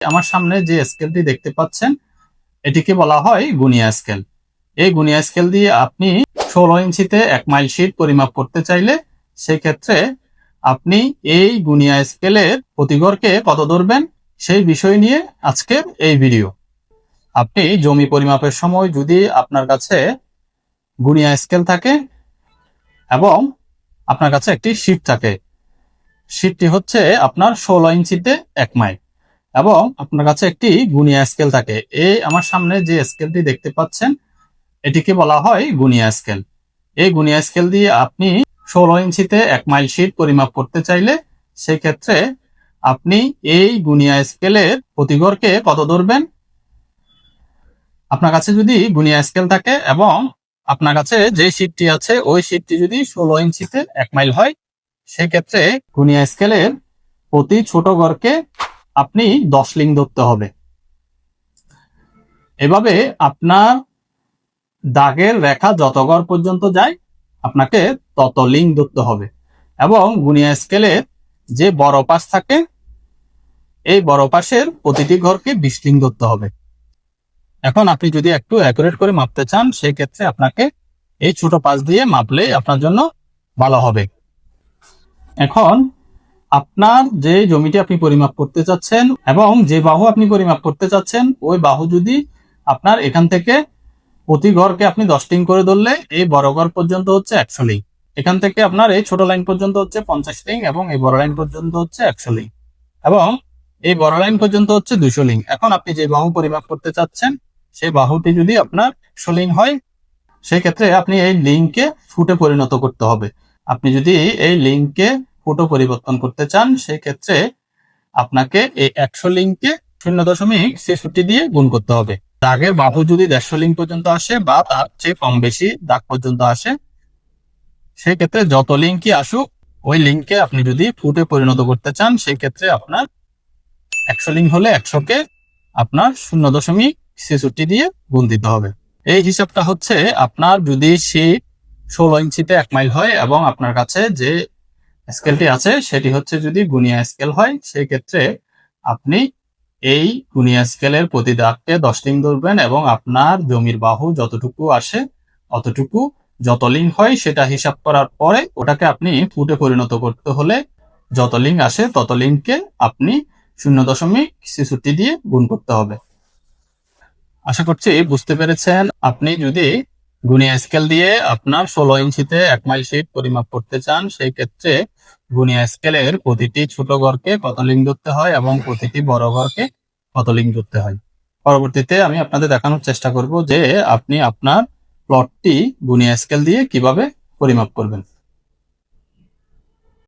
আমার সামনে যে স্কেলটি দেখতে পাচ্ছেন এটিকে বলা হয় গুনিয়া স্কেল। এই গুনিয়া স্কেল দিয়ে আপনি 16 ইঞ্চিতে 1 মাইল শীট পরিমাপ করতে চাইলে সেই ক্ষেত্রে আপনি এই গুনিয়া স্কেলের প্রতিগড়কে কত ধরবেন সেই বিষয় নিয়ে আজকের এই ভিডিও। আপনি জমি পরিমাপের সময় যদি আপনার কাছে গুনিয়া স্কেল থাকে এবং আপনার কাছে একটি শীট থাকে, শীটটি হচ্ছে আপনার 16 ইঞ্চিতে 1 মাইল, এবং আপনার কাছে একটি গুনিয়া স্কেল থাকে। এই আমার সামনে যে স্কেলটি দেখতে পাচ্ছেন এটিকে বলা হয় গুনিয়া স্কেল। এই গুনিয়া স্কেল দিয়ে আপনি 16 ইঞ্চিতে 1 মাইল শীট পরিমাপ করতে চাইলে সেই ক্ষেত্রে আপনি এই গুনিয়া স্কেলের প্রতিগড়কে কত ধরবেন। আপনার কাছে যদি গুনিয়া স্কেল থাকে এবং আপনার কাছে যে শীটটি আছে ওই শীটটি যদি 16 ইঞ্চিতে 1 মাইল হয় সেই ক্ষেত্রে গুনিয়া স্কেলের প্রতি ছোট গড়কে আপনি 10 লিং ধরতে হবে। এভাবে আপনার দাগের রেখা যত গড় পর্যন্ত যায় আপনাকে তত লিং ধরতে হবে, এবং গুনিয়া স্কেলের যে বড় পাশ থাকে এই বড় পাশের প্রতিটি ঘরকে 20 লিং ধরতে হবে। এখন আপনি যদি একটু অ্যাকুরেট করে মাপতে চান সেই ক্ষেত্রে আপনাকে এই ছোট পাশ দিয়ে মাপলে আপনার জন্য ভালো হবে। এখন আপনার যে জমিটি আপনি পরিমাপ করতে চাচ্ছেন এবং যে বাহু আপনি পরিমাপ করতে চাচ্ছেন ওই বাহু যদি আপনার এখান থেকে প্রতি ঘরকে আপনি 10 লিং করে ধরলে এই বড় ঘর পর্যন্ত হচ্ছে 100 লিং, এখান থেকে আপনার এই ছোট লাইন পর্যন্ত হচ্ছে 50 লিং, এবং এই বড় লাইন পর্যন্ত হচ্ছে 100 লিং, এবং এই বড় লাইন পর্যন্ত হচ্ছে 200 লিং। এখন আপনি যে বাহু পরিমাপ করতে চাচ্ছেন সেই বাহুটি যদি আপনার 100 লিং হয় সেই ক্ষেত্রে আপনি এই লিংকে ফুটে পরিণত করতে হবে। আপনি যদি এই লিংকে ফুটে পরিবর্তন করতে চান সেই ক্ষেত্রে আপনাকে এই 100 লিংকে 0.63 দিয়ে গুণ করতে হবে। দাগের বাহু যদি 150 লিং পর্যন্ত আসে বা তার চেয়ে কম বেশি দাগ পর্যন্ত আসে সেই ক্ষেত্রে যত লিংকই আসুক ওই লিংকে আপনি যদি ফুটে পরিণত করতে চান সেই ক্ষেত্রে আপনার 100 লিং হলে 100কে আপনার 0.63 দিয়ে গুণ দিতে হবে। এই হিসাবটা হচ্ছে আপনার যদি শীট 16 ইঞ্চিতে 1 মাইল হয় এবং আপনার কাছে যে স্কেলটি আছে সেটি হচ্ছে যদি গুনিয়া স্কেল হয় সেই ক্ষেত্রে আপনি এই গুনিয়া স্কেলের প্রতি দাগকে 10 লিং ধরবেন, এবং আপনার জমির বাহু যতটুকু আসে অতটুকু যত লিং হয় সেটা হিসাব করার পরে ওটাকে আপনি ফুটে পরিণত করতে হলে যত লিং আসে তত লিংকে আপনি 0.63 দিয়ে গুণ করতে হবে। আশা করছি বুঝতে পেরেছেন। আপনি যদি গুনিয়া স্কেল দিয়ে আপনার 16 ইঞ্চিতে 1 মাইল শীট পরিমাপ করতে চান সেই ক্ষেত্রে গুনিয়া স্কেলের প্রতিটি ছোট ঘরকে কত লিং ধরতে হয় এবং প্রতিটি বড় ঘরকে কত লিং ধরতে হয়। পরবর্তীতে আমি আপনাদের দেখানোর চেষ্টা করব যে আপনি আপনার প্লটটি গুনিয়া স্কেল দিয়ে কিভাবে পরিমাপ করবেন।